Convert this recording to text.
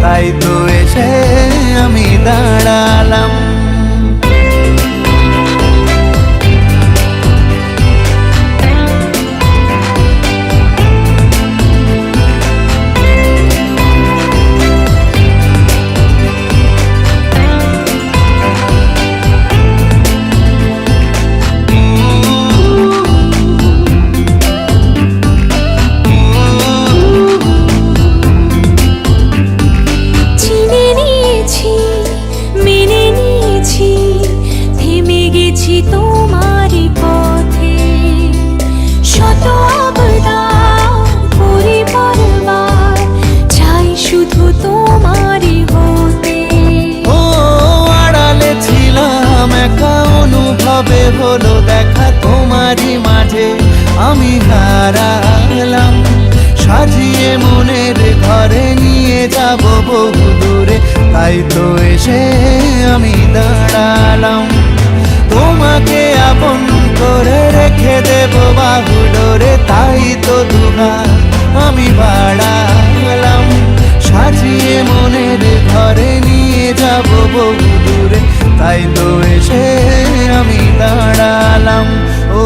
তাই তো এসে আমি দাঁড়ালাম। তোমারই পথে শত আবদার করি বারবার, চাই শুধু তোমারই হতে। ও আড়ালে ছিলাম একা, অনুভবে হলো দেখা তোমারই মাঝে আমি হারালাম। সাজিয়ে মনের ঘরে নিয়ে যাব বহু দূরে, তাই তো এসে আমি দাঁড়ালাম। তোমাকে আপন করে রেখে দেব বাহু ডোরে, তাই তো দুহাত আমি বাড়ালাম। সাজিয়ে মনের ঘরে নিয়ে যাব বহু দূরে, তাই তো এসে আমি দাঁড়ালাম। ও